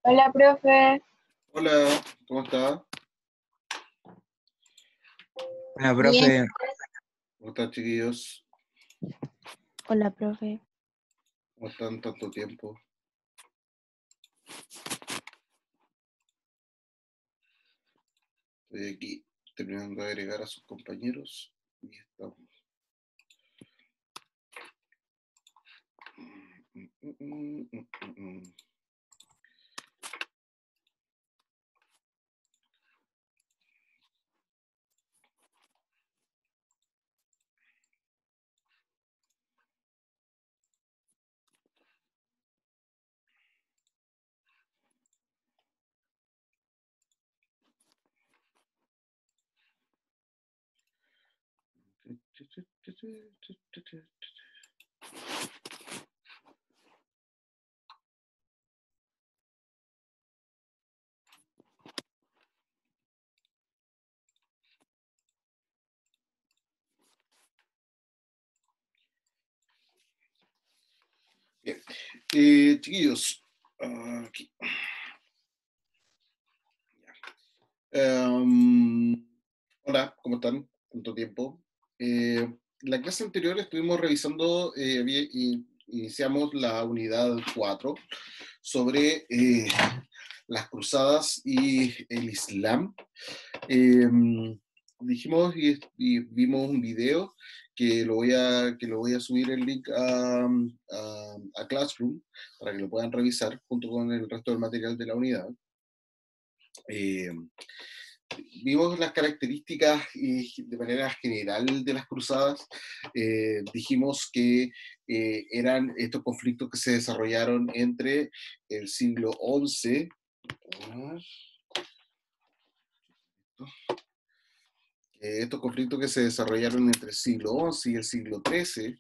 Hola, profe. Hola, ¿cómo está? Hola, Bien. profe. ¿Cómo están, chiquillos? Hola, profe. ¿Cómo están tanto tiempo? Estoy aquí terminando de agregar a sus compañeros y estamos. Bien. Chiquillos, aquí. Hola, ¿cómo están? ¿Cuánto tiempo? La clase anterior estuvimos revisando, iniciamos la unidad 4 sobre las cruzadas y el Islam. Eh, Dijimos y vimos un video que lo voy a subir el link a Classroom para que lo puedan revisar junto con el resto del material de la unidad. Eh, Vimos las características de manera general de las cruzadas. Dijimos que eran estos conflictos que se desarrollaron entre el siglo XI, estos conflictos que se desarrollaron entre el siglo XI y el siglo XIII,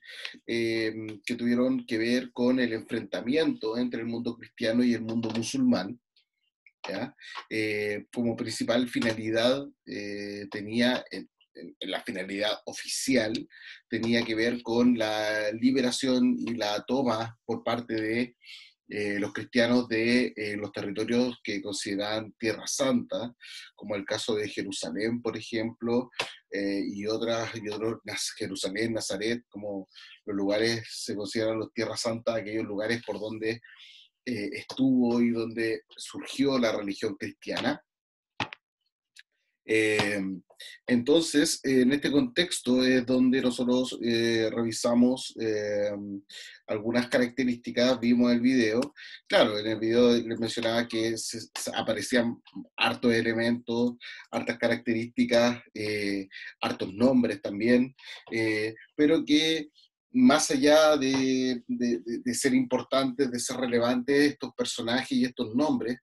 que tuvieron que ver con el enfrentamiento entre el mundo cristiano y el mundo musulmán. ¿Ya? Como principal finalidad tenía, en la finalidad oficial, tenía que ver con la liberación y la toma por parte de los cristianos de los territorios que consideraban Tierra Santa, como el caso de Jerusalén, por ejemplo, y otros, Jerusalén, Nazaret, como los lugares se consideran los Tierra Santa, aquellos lugares por donde estuvo y donde surgió la religión cristiana. Eh, entonces, en este contexto es donde nosotros revisamos algunas características, vimos el video. Claro, en el video les mencionaba que aparecían hartos elementos, hartas características, hartos nombres también, pero que más allá de ser importantes, de ser relevantes estos personajes y estos nombres,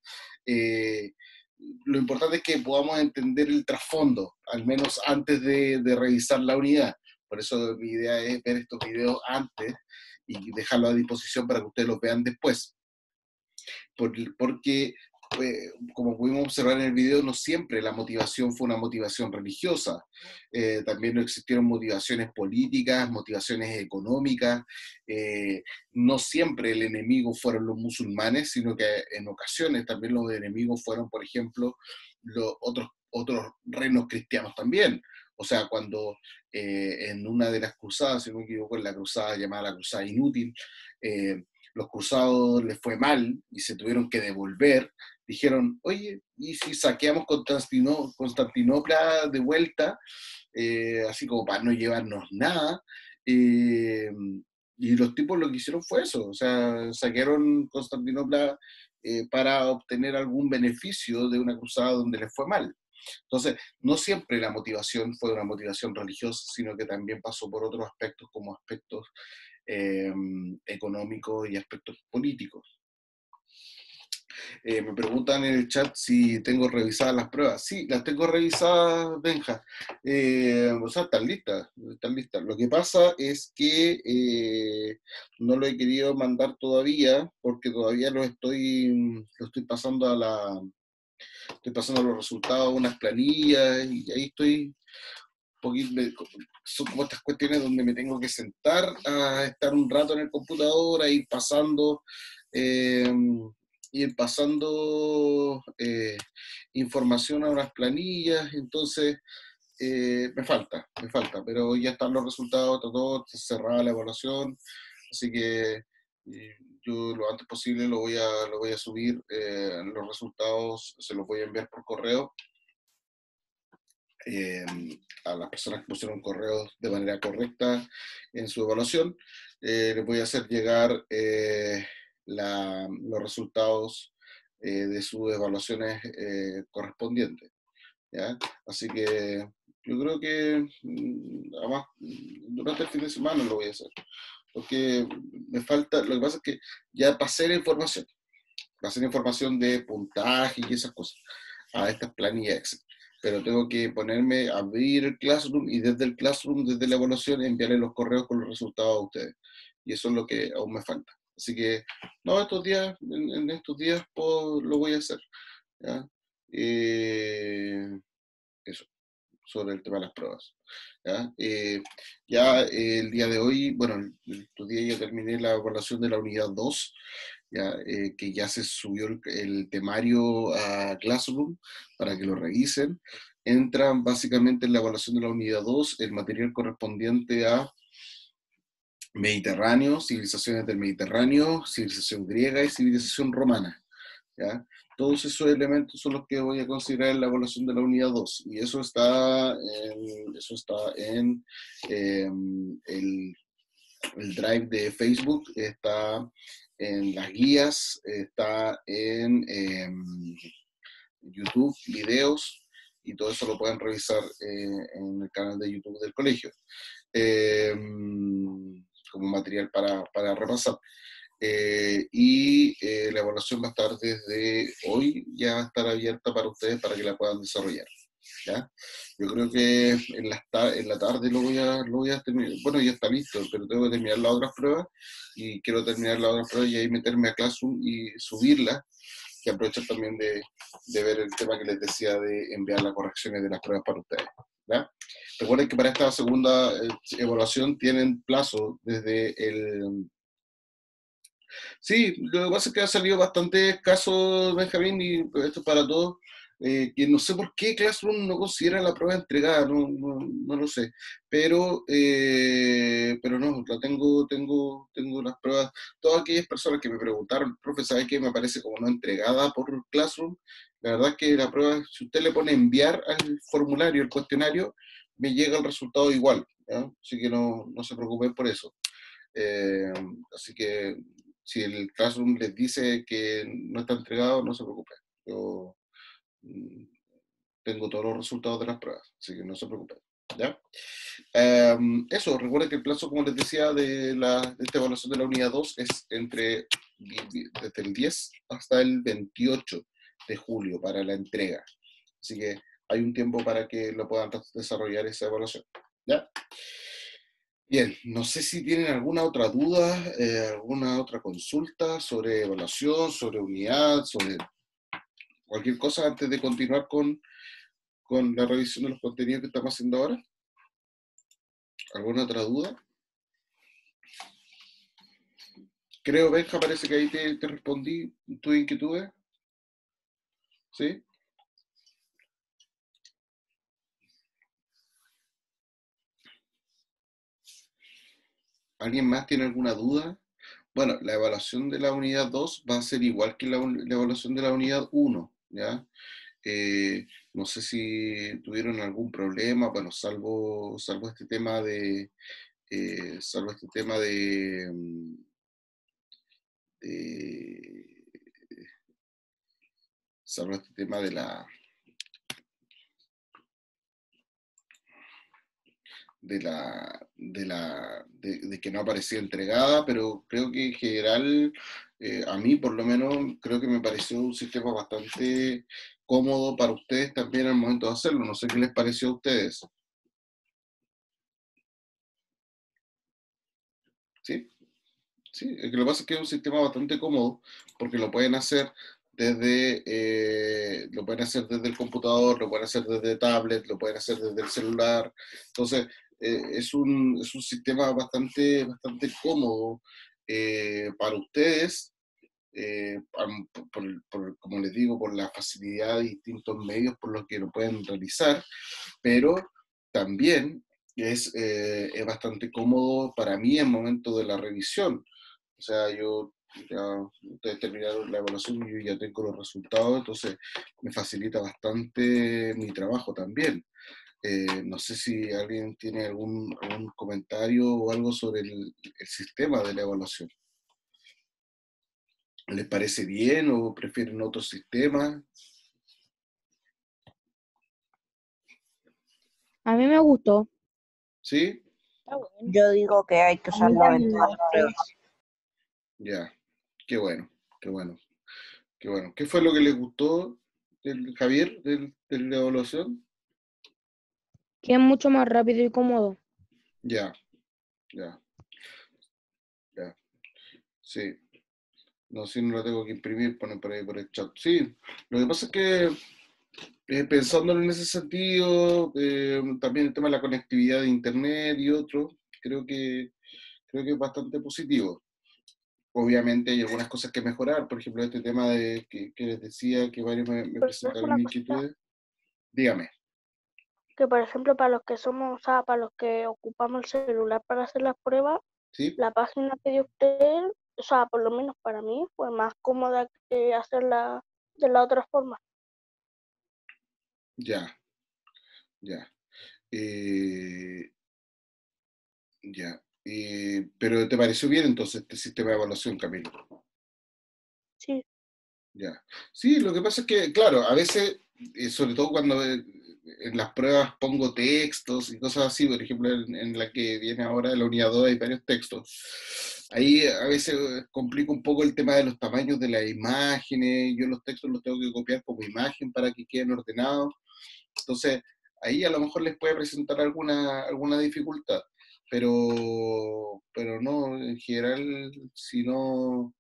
lo importante es que podamos entender el trasfondo, al menos antes de revisar la unidad. Por eso mi idea es ver estos videos antes y dejarlos a disposición para que ustedes los vean después. Porque, como pudimos observar en el video, no siempre la motivación fue una motivación religiosa. También no existieron motivaciones políticas, motivaciones económicas. No siempre el enemigo fueron los musulmanes, sino que en ocasiones también los enemigos fueron, por ejemplo, los otros reinos cristianos también. O sea, cuando en una de las cruzadas, si no me equivoco, en la cruzada llamada la Cruzada Inútil, los cruzados les fue mal y se tuvieron que devolver, dijeron, oye, ¿y si saqueamos Constantinopla de vuelta? Así como para no llevarnos nada. Eh, y los tipos lo que hicieron fue eso, o sea, saquearon Constantinopla para obtener algún beneficio de una cruzada donde les fue mal. Entonces, no siempre la motivación fue una motivación religiosa, sino que también pasó por otros aspectos como aspectos eh, económicos y aspectos políticos. Me preguntan en el chat si tengo revisadas las pruebas. Sí, las tengo revisadas, Benja. O sea, están listas, están listas. Lo que pasa es que no lo he querido mandar todavía porque todavía lo estoy pasando estoy pasando los resultados a unas planillas y ahí estoy poquito, son como estas cuestiones donde me tengo que sentar a estar un rato en el computador, a ir pasando eh, ir pasando información a unas planillas, entonces me falta, pero ya están los resultados, está todo, está cerrada la evaluación, así que yo lo antes posible lo voy a subir, los resultados se los voy a enviar por correo eh, a las personas que pusieron correos de manera correcta en su evaluación. Les voy a hacer llegar los resultados de sus evaluaciones correspondientes. ¿Ya? Así que yo creo que además durante el fin de semana lo voy a hacer, porque me falta, lo que pasa es que ya pasé la información de puntaje y esas cosas a estas planillas Excel, pero tengo que ponerme a abrir el Classroom y desde el Classroom, desde la evaluación, enviarle los correos con los resultados a ustedes. Y eso es lo que aún me falta. Así que, no, estos días, en estos días lo voy a hacer. ¿Ya? Eso sobre el tema de las pruebas. ¿Ya? El día de hoy, bueno, estos días ya terminé la evaluación de la unidad 2, ya, que ya se subió el temario a Classroom para que lo revisen. Entran básicamente en la evaluación de la unidad 2 el material correspondiente a Mediterráneo, civilizaciones del Mediterráneo, civilización griega y civilización romana. ¿Ya? Todos esos elementos son los que voy a considerar en la evaluación de la unidad 2 y eso está en el drive de Facebook, está en las guías, está en YouTube, videos, y todo eso lo pueden revisar en el canal de YouTube del colegio, eh, como material para repasar. La evaluación va a estar desde hoy, ya va a estar abierta para ustedes para que la puedan desarrollar. ¿Ya? Yo creo que en la tarde lo voy a terminar. Bueno, ya está listo, pero tengo que terminar las otras pruebas y quiero terminar las otras pruebas y ahí meterme a Classroom y subirlas y aprovechar también de ver el tema que les decía de enviar las correcciones de las pruebas para ustedes. ¿Ya? Recuerden que para esta segunda evaluación tienen plazo desde el... Sí, lo que pasa es que ha salido bastante escaso, Benjamín, y esto es para todos, que no sé por qué Classroom no considera la prueba entregada, no lo sé, pero no, tengo las pruebas, todas aquellas personas que me preguntaron, profe, ¿sabe qué? Me parece como no entregada por Classroom, la verdad es que la prueba, si usted le pone enviar al formulario, el cuestionario, me llega el resultado igual, ¿ya? Así que no se preocupen por eso. Eh, Así que si el Classroom les dice que no está entregado, no se preocupen. Yo mm, tengo todos los resultados de las pruebas, así que no se preocupen. ¿Ya? Eso, recuerden que el plazo, como les decía, de esta evaluación de la unidad 2 es desde el 10 hasta el 28 de julio para la entrega. Así que hay un tiempo para que lo puedan desarrollar esa evaluación. ¿Ya? Bien, no sé si tienen alguna otra duda, alguna otra consulta sobre evaluación, sobre unidad, sobre cualquier cosa antes de continuar con la revisión de los contenidos que estamos haciendo ahora. ¿Alguna otra duda? Creo, Benja, parece que ahí te respondí tu inquietudes. ¿Sí? ¿Alguien más tiene alguna duda? Bueno, la evaluación de la unidad 2 va a ser igual que la evaluación de la unidad 1, ¿ya? No sé si tuvieron algún problema, bueno, salvo este tema salvo este tema de- salvo este tema de que no aparecía entregada, pero creo que en general, a mí por lo menos, creo que me pareció un sistema bastante cómodo para ustedes también al momento de hacerlo. No sé qué les pareció a ustedes. ¿Sí? Sí, lo que pasa es que es un sistema bastante cómodo porque lo pueden hacer desde el computador, lo pueden hacer desde tablet, lo pueden hacer desde el celular. Entonces, es un sistema bastante cómodo para ustedes como les digo, por la facilidad de distintos medios por los que lo pueden realizar, pero también es bastante cómodo para mí en el momento de la revisión. O sea, ustedes terminaron la evaluación y yo ya tengo los resultados, entonces me facilita bastante mi trabajo también. No sé si alguien tiene algún comentario o algo sobre el sistema de la evaluación. ¿Les parece bien o prefieren otro sistema? A mí me gustó. ¿Sí? Está bueno. Yo digo que hay que A mí usarlo en también me todas las gustó. pruebas. Ya, qué bueno, qué bueno, qué bueno. ¿Qué fue lo que les gustó Javier de la evaluación? Que es mucho más rápido y cómodo. Ya, ya, ya. Sí. No, si no lo tengo que imprimir, ponen por ahí por el chat. Sí, lo que pasa es que pensándolo en ese sentido, también el tema de la conectividad de internet y otro, creo que es bastante positivo. Obviamente hay algunas cosas que mejorar, por ejemplo, este tema de que les decía que varios me Por ejemplo, presentaron una cosita inquietudes. Dígame, que, por ejemplo, para los que somos, o sea, para los que ocupamos el celular para hacer las pruebas, ¿sí? la página que dio usted, o sea, por lo menos para mí, fue más cómoda que hacerla de la otra forma. Ya, ya. Eh, ya. Pero ¿te pareció bien entonces este sistema de evaluación, Camilo? Sí, Ya. Sí, lo que pasa es que, claro, a veces, sobre todo cuando en las pruebas pongo textos y cosas así, por ejemplo, en la que viene ahora la unidad 2 hay varios textos. Ahí a veces complica un poco el tema de los tamaños de las imágenes. Yo los textos los tengo que copiar como imagen para que queden ordenados. Entonces, ahí a lo mejor les puede presentar alguna dificultad. Pero no, en general, si no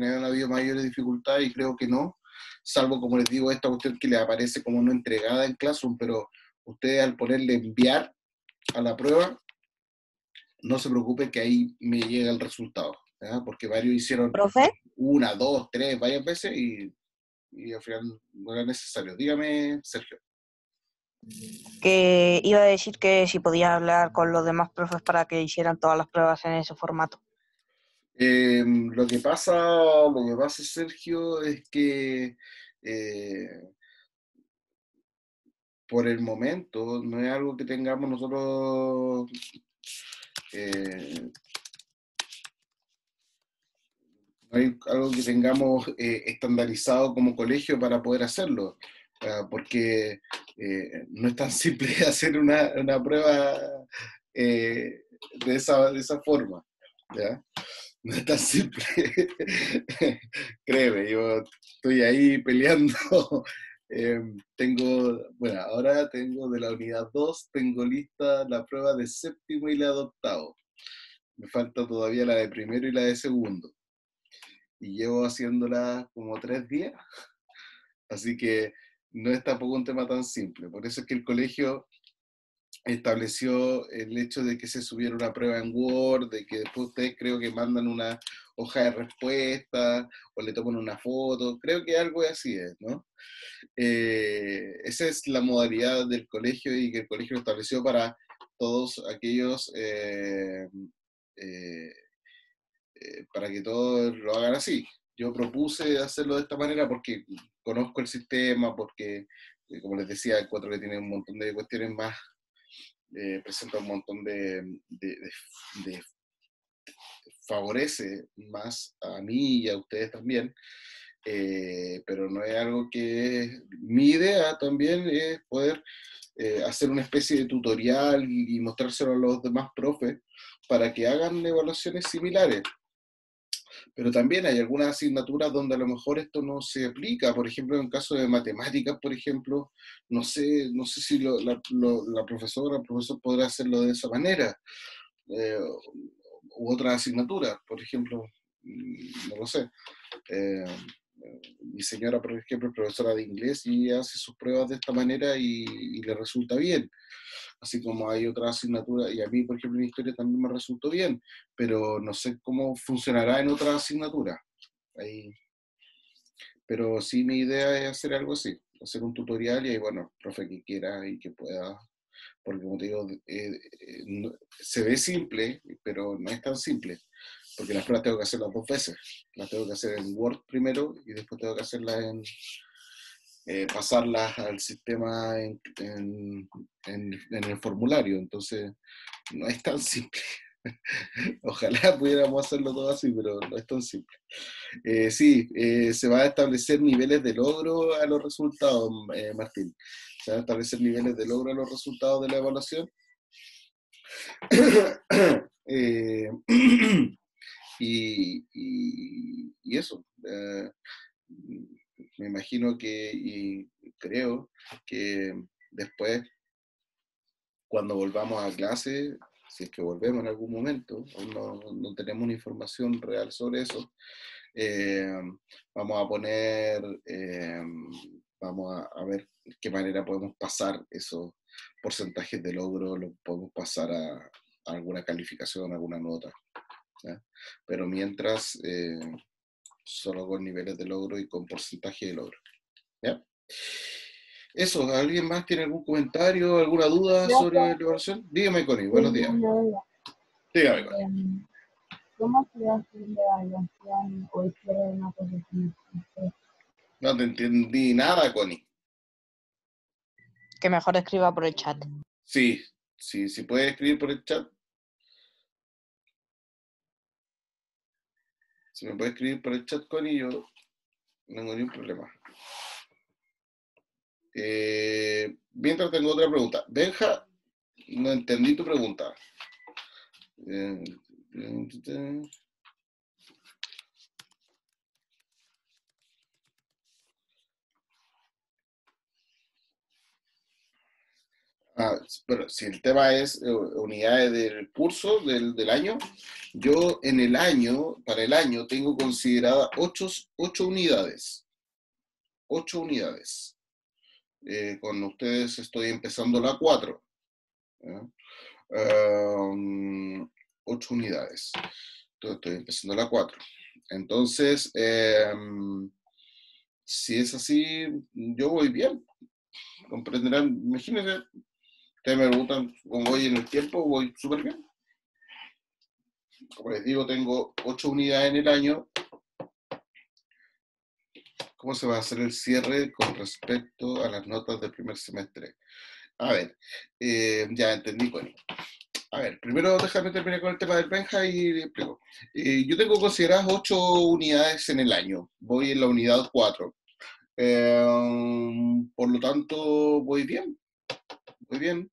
han habido mayores dificultades, y creo que no, salvo, como les digo, esta cuestión que les aparece como no entregada en Classroom, pero ustedes al ponerle enviar a la prueba, no se preocupen que ahí me llega el resultado, ¿ya? Porque varios hicieron ¿Profe? una, dos, tres, varias veces y al final no era necesario. Dígame, Sergio. Que iba a decir que si podía hablar con los demás profes para que hicieran todas las pruebas en ese formato. Lo que pasa, Sergio, es que por el momento no es algo que tengamos nosotros, no hay algo que tengamos estandarizado como colegio para poder hacerlo, porque no es tan simple hacer una prueba de esa forma, ¿ya? No es tan simple. Créeme, yo estoy ahí peleando. Bueno, ahora tengo de la unidad 2 tengo lista la prueba de séptimo y la de octavo. Me falta todavía la de primero y la de segundo. Y llevo haciéndola como 3 días. Así que no es tampoco un tema tan simple. Por eso es que el colegio estableció el hecho de que se subiera una prueba en Word, de que después ustedes creo que mandan una hoja de respuesta o le toman una foto, creo que algo así es, ¿no? Esa es la modalidad del colegio y que el colegio lo estableció para todos aquellos, eh, para que todos lo hagan así. Yo propuse hacerlo de esta manera porque conozco el sistema, porque, como les decía, encuentro que tiene un montón de cuestiones más, presenta un montón de favorece más a mí y a ustedes también, pero no es algo que... Mi idea también es poder hacer una especie de tutorial y mostrárselo a los demás profes para que hagan evaluaciones similares. Pero también hay algunas asignaturas donde a lo mejor esto no se aplica. Por ejemplo, en caso de matemáticas, por ejemplo, no sé si la profesora o el profesor podrá hacerlo de esa manera. Eh, u otras asignaturas, por ejemplo, no lo sé. Eh, Mi señora, por ejemplo, es profesora de inglés y hace sus pruebas de esta manera y le resulta bien. así como hay otras asignaturas, y a mí, por ejemplo, mi historia también me resultó bien, pero no sé cómo funcionará en otras asignaturas. Ahí, pero sí mi idea es hacer algo así, hacer un tutorial y ahí, bueno, profe que quiera y que pueda, porque como te digo, se ve simple, pero no es tan simple, porque las pruebas tengo que hacerlas 2 veces. Las tengo que hacer en Word primero y después tengo que hacerlas pasarlas al sistema en el formulario, entonces no es tan simple. Ojalá pudiéramos hacerlo todo así, pero no es tan simple. Sí, se va a establecer niveles de logro a los resultados, Martín. Se van a establecer niveles de logro a los resultados de la evaluación. Eh, y eso. Me imagino que, y creo que después, cuando volvamos a clase, si es que volvemos en algún momento, aún no tenemos una información real sobre eso, eh, vamos a poner, vamos a ver de qué manera podemos pasar esos porcentajes de logro, lo podemos pasar a alguna calificación, alguna nota, ¿ya? Pero mientras, solo con niveles de logro y con porcentaje de logro, ¿ya? Eso, ¿alguien más tiene algún comentario, alguna duda sobre la evaluación? Dígame, Connie, buenos días. Dígame, Connie. ¿Cómo se hace la evaluación o el cierre de notas de semestre? No te entendí nada, Connie. Que mejor escriba por el chat. Sí, si puedes escribir por el chat. Si me puedes escribir por el chat, Connie, yo no tengo ningún problema. Mientras tengo otra pregunta. Benja, no entendí tu pregunta. Pero si el tema es unidades del curso del año, yo en el año, para el año, tengo considerada 8 unidades. 8 unidades. Con ustedes estoy empezando la 4. 8 unidades. Entonces estoy empezando la 4. Entonces, si es así, yo voy bien. Comprenderán, imagínense, ustedes me preguntan cómo voy en el tiempo, voy súper bien. Como les digo, tengo 8 unidades en el año. ¿Cómo se va a hacer el cierre con respecto a las notas del primer semestre? A ver, ya entendí, Connie. A ver, primero déjame terminar con el tema del Benja y le explico. Yo tengo consideradas 8 unidades en el año. Voy en la unidad 4. Por lo tanto, voy bien. Muy bien.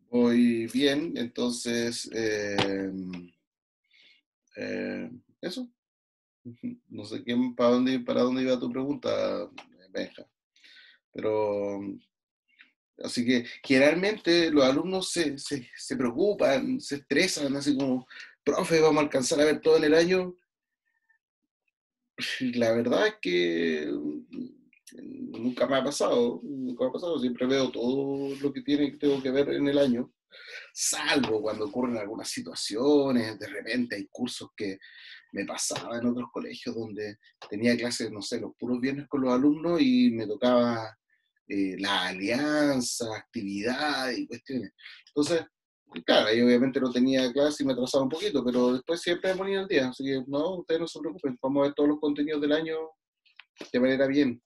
Voy bien, entonces, eso. No sé para dónde iba tu pregunta, Benja. Pero, así que generalmente los alumnos se preocupan, se estresan, así como, profe, vamos a alcanzar a ver todo en el año. La verdad es que nunca me ha pasado, siempre veo todo lo que tengo que ver en el año, salvo cuando ocurren algunas situaciones, de repente hay cursos que me pasaba en otros colegios donde tenía clases, no sé, los puros viernes con los alumnos y me tocaba la alianza, actividades y cuestiones. Entonces, claro, ahí obviamente no tenía clase y me atrasaba un poquito, pero después siempre me ponía al día, así que no, ustedes no se preocupen, vamos a ver todos los contenidos del año de manera bien,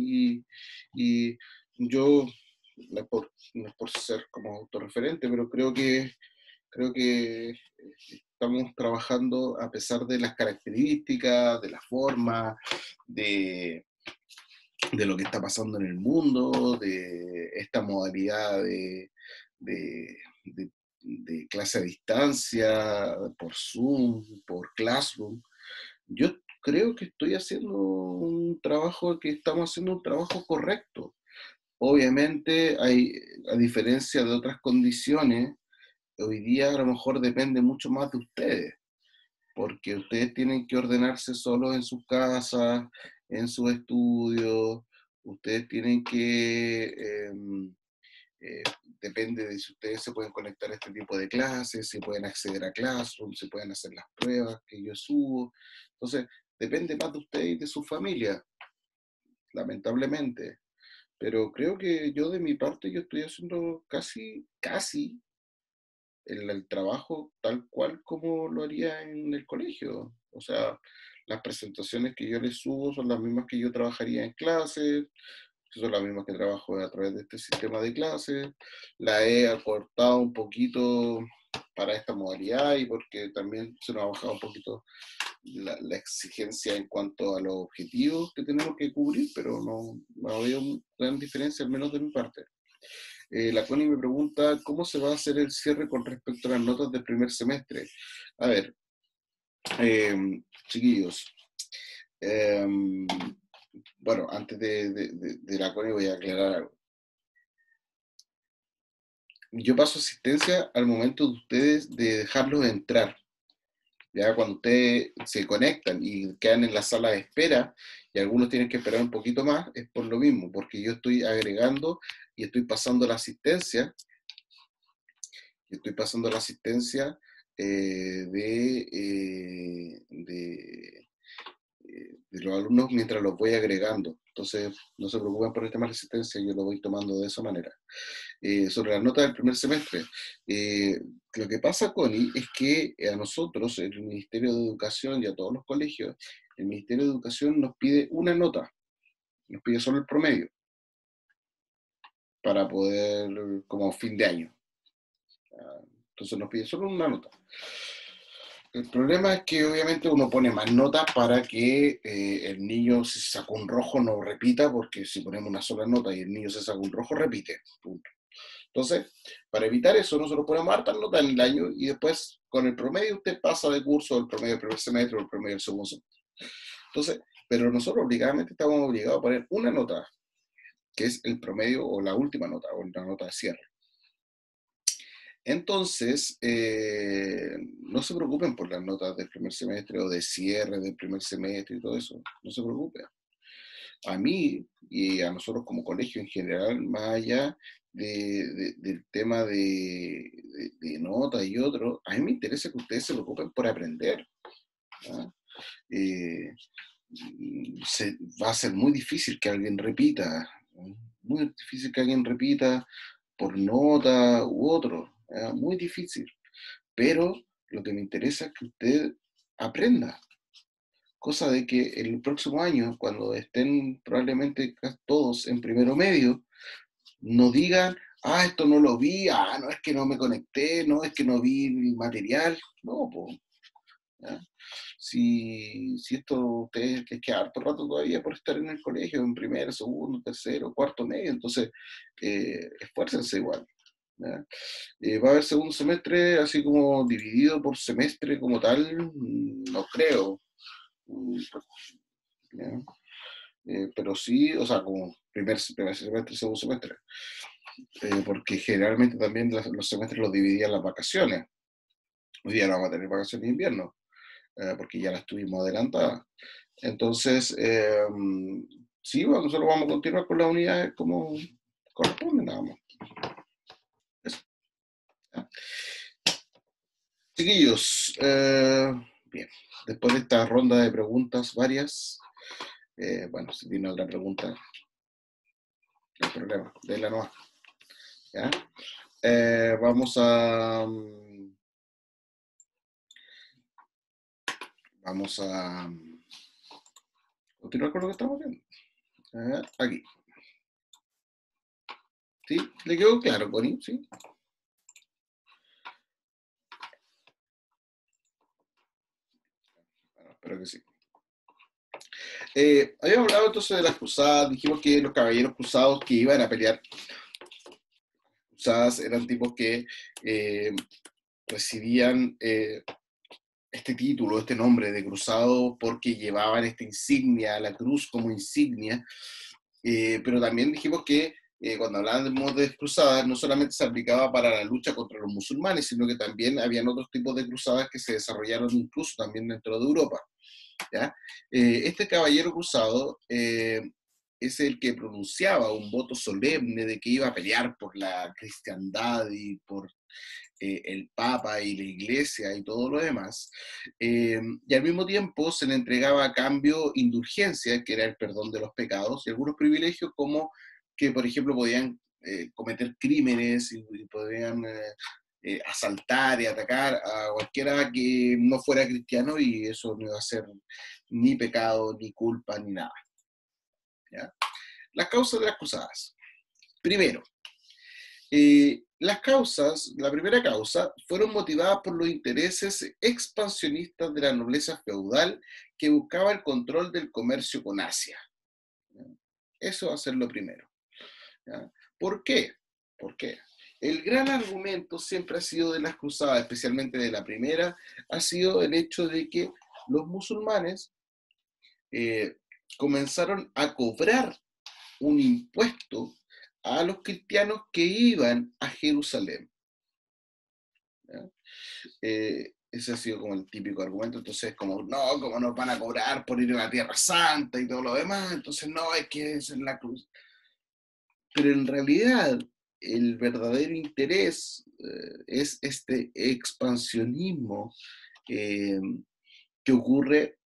y yo, no es por ser como autorreferente, pero creo que estamos trabajando a pesar de las características, de la forma, de lo que está pasando en el mundo, de esta modalidad de clase a distancia, por Zoom, por Classroom. Yo creo que estamos haciendo un trabajo correcto. Obviamente, a diferencia de otras condiciones, hoy día a lo mejor depende mucho más de ustedes, porque ustedes tienen que ordenarse solos en sus casas, en sus estudios, ustedes tienen que, eh, depende de si ustedes se pueden conectar a este tipo de clases, si pueden acceder a Classroom, si pueden hacer las pruebas que yo subo. Entonces, depende más de ustedes y de su familia, lamentablemente. Pero creo que yo de mi parte, yo estoy haciendo casi el trabajo tal cual como lo haría en el colegio. O sea, las presentaciones que yo les subo son las mismas que yo trabajaría en clase, son las mismas que trabajo a través de este sistema de clases. La he acortado un poquito para esta modalidad y porque también se nos ha bajado un poquito la exigencia en cuanto a los objetivos que tenemos que cubrir, pero no veo gran diferencia, al menos de mi parte. La Connie me pregunta, ¿cómo se va a hacer el cierre con respecto a las notas del primer semestre? A ver, chiquillos, bueno, antes de la Connie voy a aclarar algo. Yo paso asistencia al momento de ustedes de dejarlos entrar. Ya cuando ustedes se conectan y quedan en la sala de espera y algunos tienen que esperar un poquito más, es por lo mismo, porque yo estoy agregando y estoy pasando la asistencia, de los alumnos mientras los voy agregando. Entonces, no se preocupen por el tema de la asistencia, yo lo voy tomando de esa manera. Sobre las notas del primer semestre, lo que pasa, Connie, es que a nosotros, el Ministerio de Educación y a todos los colegios, el Ministerio de Educación nos pide una nota, nos pide solo el promedio, para poder, como fin de año. Entonces nos pide solo una nota. El problema es que obviamente uno pone más notas para que el niño, si se sacó un rojo, no repita, porque si ponemos una sola nota y el niño se saca un rojo, repite. Punto. Entonces, para evitar eso, nosotros ponemos hartas notas en el año y después, con el promedio, usted pasa de curso, el promedio del primer semestre o el promedio del segundo semestre. Entonces, pero nosotros obligadamente estamos obligados a poner una nota, que es el promedio o la última nota, o la nota de cierre. Entonces, no se preocupen por las notas del primer semestre o de cierre del primer semestre y todo eso. No se preocupen. A mí y a nosotros como colegio en general, más allá del tema de notas y otros, a mí me interesa que ustedes se preocupen por aprender. ¿Ah? Va a ser muy difícil que alguien repita, ¿no? Muy difícil que alguien repita por nota u otro, ¿eh? Muy difícil. Pero lo que me interesa es que usted aprenda. Cosa de que el próximo año, cuando estén probablemente todos en primero medio, no digan, esto no lo vi, no es que no me conecté, no es que no vi el material. No, pues. Si esto ustedes les queda harto rato todavía por estar en el colegio, en primero, segundo, tercero, cuarto medio, entonces esfuércense igual. Va a haber segundo semestre así como dividido por semestre como tal, no creo. Pero sí, o sea, como primer semestre, segundo semestre. Porque generalmente también los semestres los dividían las vacaciones. Hoy día no vamos a tener vacaciones de invierno, porque ya las tuvimos adelantadas. Entonces, sí, bueno, nosotros vamos a continuar con las unidades como corresponde, nada más. Eso. Chiquillos, bien, después de esta ronda de preguntas varias, bueno, si tiene otra pregunta, no hay problema, déla nomás. ¿Ya? Vamos a continuar con lo que estamos viendo. Aquí. ¿Sí? ¿Le quedó claro, Connie? ¿Sí? Bueno, espero que sí. Habíamos hablado entonces de las cruzadas, dijimos que los caballeros cruzados que iban a pelear, cruzadas eran tipos que recibían este título, este nombre de cruzado porque llevaban esta insignia, la cruz como insignia, pero también dijimos que cuando hablábamos de cruzadas, no solamente se aplicaba para la lucha contra los musulmanes, sino que también habían otros tipos de cruzadas que se desarrollaron incluso también dentro de Europa, ¿ya? Este caballero cruzado es el que pronunciaba un voto solemne de que iba a pelear por la cristiandad y por el Papa y la Iglesia y todo lo demás, y al mismo tiempo se le entregaba a cambio indulgencia, que era el perdón de los pecados, y algunos privilegios como que, por ejemplo, podían cometer crímenes y podían asaltar y atacar a cualquiera que no fuera cristiano, y eso no iba a ser ni pecado, ni culpa, ni nada, ¿ya? Las causas de las cruzadas. Primero, la primera causa, fueron motivadas por los intereses expansionistas de la nobleza feudal que buscaba el control del comercio con Asia. ¿Ya? Eso va a ser lo primero. ¿Ya? ¿Por qué? ¿Por qué? El gran argumento siempre ha sido de las cruzadas, especialmente de la primera, ha sido el hecho de que los musulmanes comenzaron a cobrar un impuesto a los cristianos que iban a Jerusalén. ¿Ya? Ese ha sido como el típico argumento. Entonces, como, no, ¿cómo nos van a cobrar por ir a la Tierra Santa y todo lo demás? Entonces, no, es que es en la cruz. Pero en realidad, el verdadero interés es este expansionismo que ocurre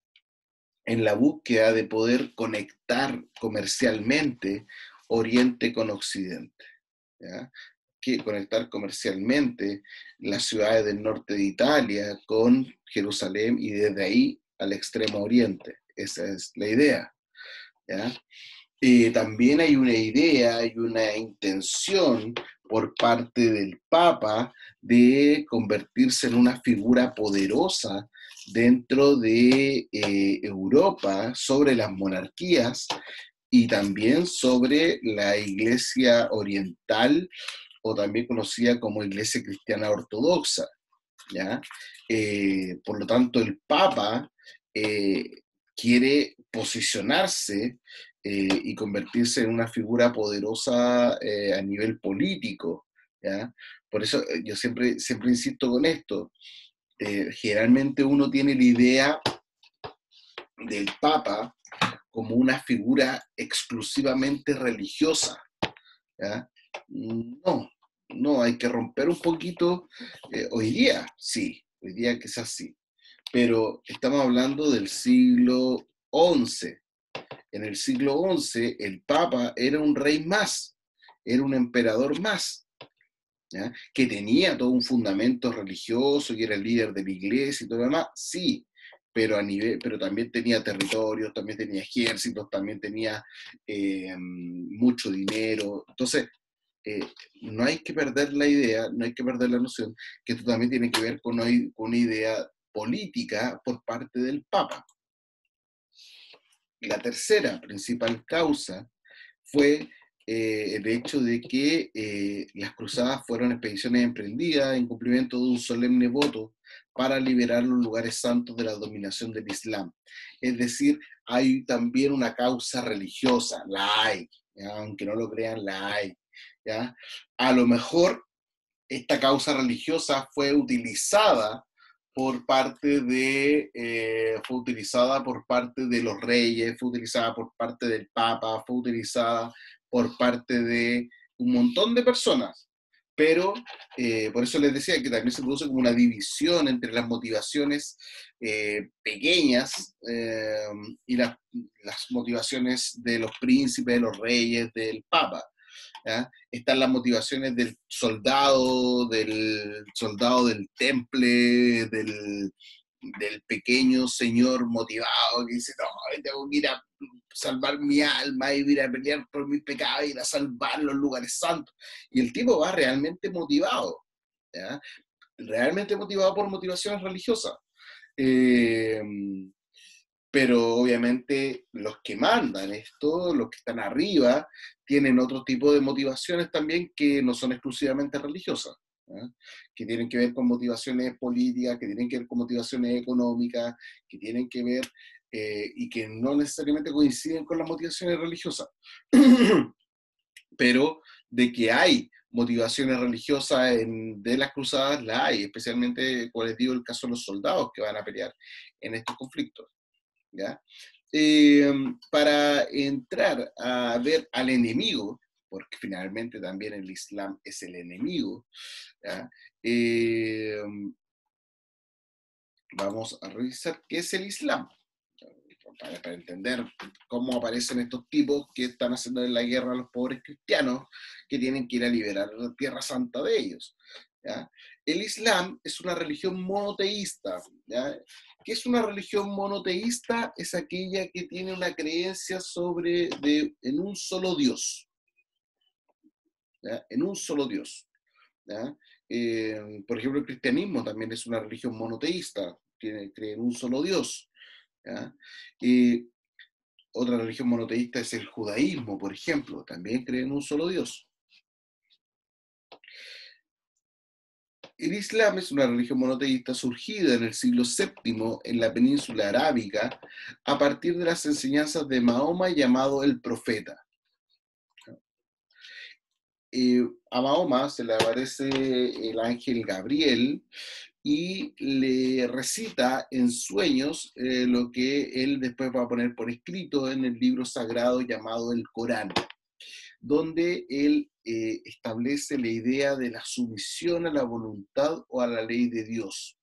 en la búsqueda de poder conectar comercialmente Oriente con Occidente, ¿ya? Que conectar comercialmente las ciudades del norte de Italia con Jerusalén y desde ahí al extremo oriente. Esa es la idea, ¿ya? También hay una idea y una intención por parte del Papa de convertirse en una figura poderosa dentro de Europa sobre las monarquías y también sobre la Iglesia Oriental, o también conocida como Iglesia Cristiana Ortodoxa, ¿ya? Por lo tanto, el Papa quiere posicionarse y convertirse en una figura poderosa a nivel político, ¿ya? Por eso yo siempre insisto con esto. Generalmente uno tiene la idea del Papa como una figura exclusivamente religiosa, ¿ya? No, hay que romper un poquito. Hoy día, sí, hoy día quizás sí, pero estamos hablando del siglo XI. En el siglo XI, el Papa era un rey más, era un emperador más, ¿ya? Que tenía todo un fundamento religioso y era el líder de la iglesia y todo lo demás, sí, pero también tenía territorios, también tenía ejércitos, también tenía mucho dinero. Entonces, no hay que perder la idea, no hay que perder la noción que esto también tiene que ver con una idea política por parte del Papa. La tercera principal causa fue el hecho de que las cruzadas fueron expediciones emprendidas en cumplimiento de un solemne voto para liberar los lugares santos de la dominación del Islam. Es decir, hay también una causa religiosa, la hay, ¿ya? Aunque no lo crean, la hay, ¿ya? A lo mejor esta causa religiosa fue utilizada por parte de los reyes, fue utilizada por parte del Papa, fue utilizada por parte de un montón de personas. Pero por eso les decía que también se produce como una división entre las motivaciones pequeñas y las motivaciones de los príncipes, de los reyes, del Papa, ¿ya? Están las motivaciones del soldado del temple, del pequeño señor motivado que dice, no, tengo que ir a salvar mi alma, y ir a pelear por mis pecados, ir a salvar los lugares santos. Y el tipo va realmente motivado, ¿ya? Realmente motivado por motivaciones religiosas. Pero obviamente los que mandan esto, los que están arriba, tienen otro tipo de motivaciones también que no son exclusivamente religiosas, ¿ya? Que tienen que ver con motivaciones políticas, que tienen que ver con motivaciones económicas, que tienen que ver y que no necesariamente coinciden con las motivaciones religiosas. Pero de que hay motivaciones religiosas de las cruzadas, la hay, especialmente, como les digo, el caso de los soldados que van a pelear en estos conflictos, ¿ya? Para entrar a ver al enemigo, porque finalmente también el Islam es el enemigo, ¿ya? Vamos a revisar qué es el Islam, para entender cómo aparecen estos tipos que están haciendo la guerra a los pobres cristianos que tienen que ir a liberar la Tierra Santa de ellos, ¿ya? El Islam es una religión monoteísta, ¿ya? ¿Qué es una religión monoteísta? Es aquella que tiene una creencia en un solo Dios, ¿ya? En un solo Dios, ¿ya? Por ejemplo, el cristianismo también es una religión monoteísta, cree en un solo Dios, ¿ya? Otra religión monoteísta es el judaísmo, por ejemplo, también cree en un solo Dios. El Islam es una religión monoteísta surgida en el siglo VII en la península arábiga a partir de las enseñanzas de Mahoma llamado el profeta. A Mahoma se le aparece el ángel Gabriel y le recita en sueños lo que él después va a poner por escrito en el libro sagrado llamado el Corán, donde él establece la idea de la sumisión a la voluntad o a la ley de Dios.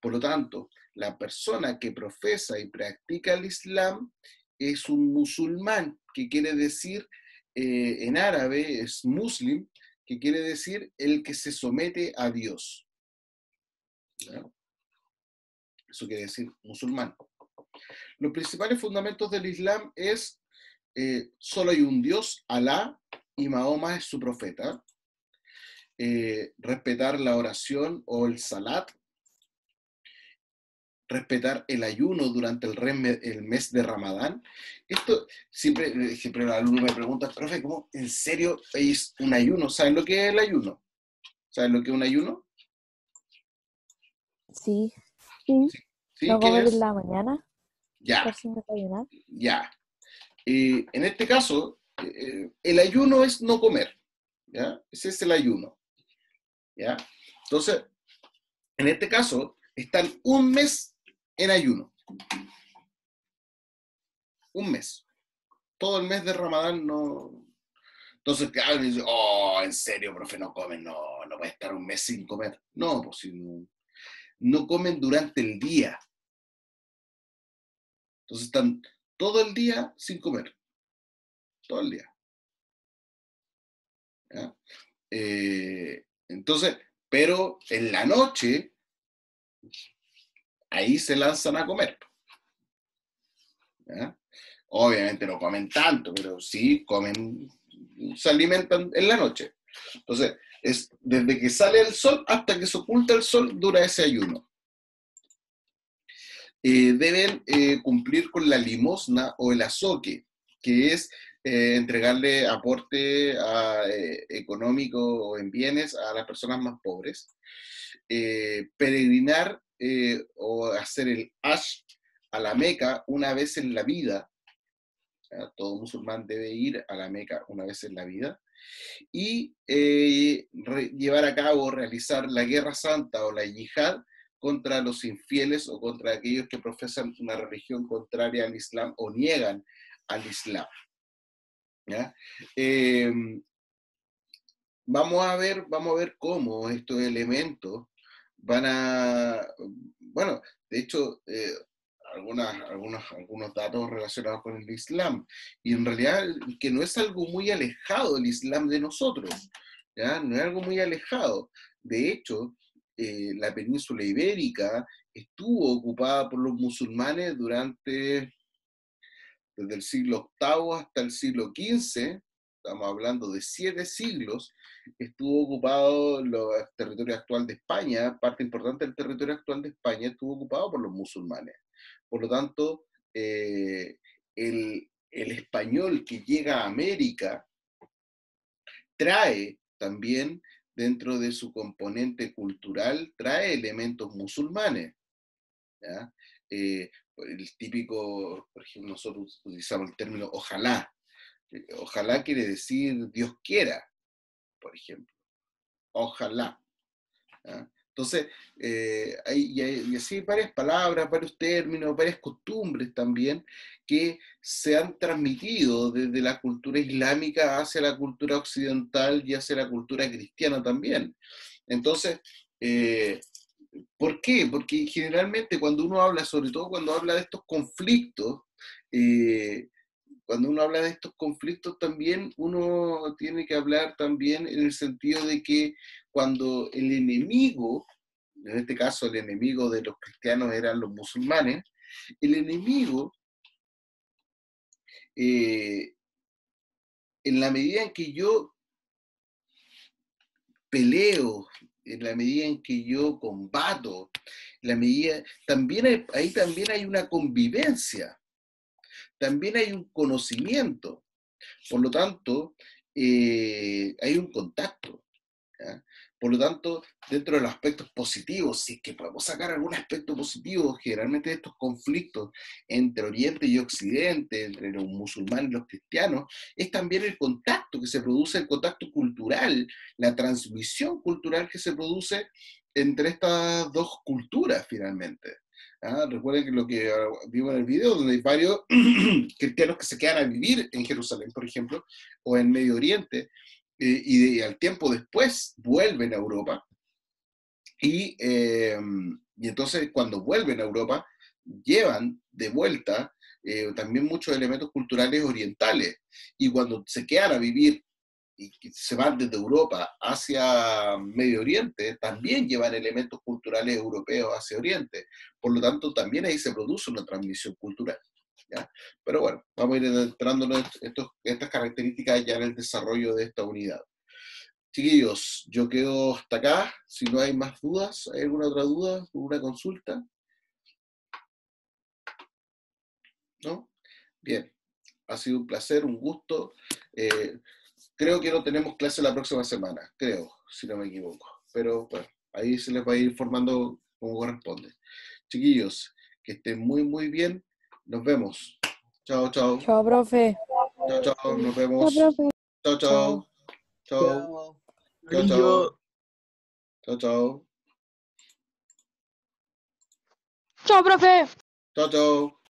Por lo tanto, la persona que profesa y practica el Islam es un musulmán, que quiere decir, en árabe es muslim, que quiere decir el que se somete a Dios, ¿no? Eso quiere decir musulmán. Los principales fundamentos del Islam es solo hay un Dios, Alá, y Mahoma es su profeta. Respetar la oración o el salat. Respetar el ayuno durante el mes de Ramadán. Esto siempre el alumno me pregunta, profe, ¿cómo en serio es un ayuno? ¿Saben lo que es el ayuno? ¿Saben lo que es un ayuno? Sí, Sí. ¿Sí? no ¿Qué comer es? en la mañana, Ya, estar sin desayunar. ya. En este caso, el ayuno es no comer, ¿ya? Ese es el ayuno, ¿ya? Entonces, en este caso, están un mes en ayuno. Un mes. Todo el mes de Ramadán no. Entonces, claro, dice, oh, en serio, profe, no comen, no va a estar un mes sin comer. No, pues si no comen durante el día. Entonces están todo el día sin comer. Todo el día. ¿Ya? Entonces, pero en la noche, ahí se lanzan a comer. ¿Ya? Obviamente no comen tanto, pero sí comen, se alimentan en la noche. Entonces, es desde que sale el sol hasta que se oculta el sol, dura ese ayuno. Deben cumplir con la limosna o el azoque, que es entregarle aporte económico o en bienes a las personas más pobres. Peregrinar o hacer el Hajj a la Meca una vez en la vida. Todo musulmán debe ir a la Meca una vez en la vida. Y llevar a cabo, realizar la guerra santa o la yihad contra los infieles o contra aquellos que profesan una religión contraria al Islam o niegan al Islam. ¿Ya? Vamos a ver cómo estos elementos van a, bueno, de hecho, algunos datos relacionados con el Islam, y en realidad que no es algo muy alejado del Islam de nosotros, ¿ya? No es algo muy alejado. De hecho, la península ibérica estuvo ocupada por los musulmanes desde el siglo VIII hasta el siglo XV, estamos hablando de 7 siglos, estuvo ocupado el territorio actual de España, parte importante del territorio actual de España estuvo ocupado por los musulmanes. Por lo tanto, el español que llega a América trae también, dentro de su componente cultural, trae elementos musulmanes, ¿ya? El típico, por ejemplo, nosotros utilizamos el término ojalá. Ojalá quiere decir Dios quiera, por ejemplo. Ojalá. ¿Ya? Entonces, y así varias palabras, varios términos, varias costumbres también que se han transmitido desde la cultura islámica hacia la cultura occidental y hacia la cultura cristiana también. Entonces, ¿por qué? Porque generalmente cuando uno habla, sobre todo cuando habla de estos conflictos, cuando uno habla de estos conflictos también uno tiene que hablar también en el sentido de que cuando el enemigo, en este caso el enemigo de los cristianos eran los musulmanes, el enemigo, en la medida en que yo peleo, en la medida en que yo combato, en la medida, también ahí también hay una convivencia, también hay un conocimiento, por lo tanto, hay un contacto. ¿Ya? Por lo tanto, dentro de los aspectos positivos, si es que podemos sacar algún aspecto positivo, generalmente de estos conflictos entre Oriente y Occidente, entre los musulmanes y los cristianos, es también el contacto que se produce, el contacto cultural, la transmisión cultural que se produce entre estas dos culturas finalmente. ¿Ah? Recuerden que lo que vimos en el video, donde hay varios cristianos que se quedan a vivir en Jerusalén, por ejemplo, o en Medio Oriente, y al tiempo después vuelven a Europa, y entonces cuando vuelven a Europa llevan de vuelta también muchos elementos culturales orientales, y cuando se quedan a vivir y se van desde Europa hacia Medio Oriente, también llevan elementos culturales europeos hacia Oriente. Por lo tanto, también ahí se produce una transmisión cultural. ¿Ya? Pero bueno, vamos a ir entrándonos estas características ya en el desarrollo de esta unidad. Chiquillos, yo quedo hasta acá. Si no hay más dudas, ¿hay alguna otra duda, alguna consulta? ¿No? Bien, ha sido un placer, un gusto. Creo que no tenemos clase la próxima semana, creo, si no me equivoco. Pero bueno, ahí se les va a ir informando como corresponde. Chiquillos, que estén muy, muy bien. Nos vemos. Chao, chao. Chao, profe. Chao, chao. Nos Chao, vemos. profe. Chao, chao. Chao. Chao. Chao, chao. Chao, chao. Chao, profe. Chao, chao.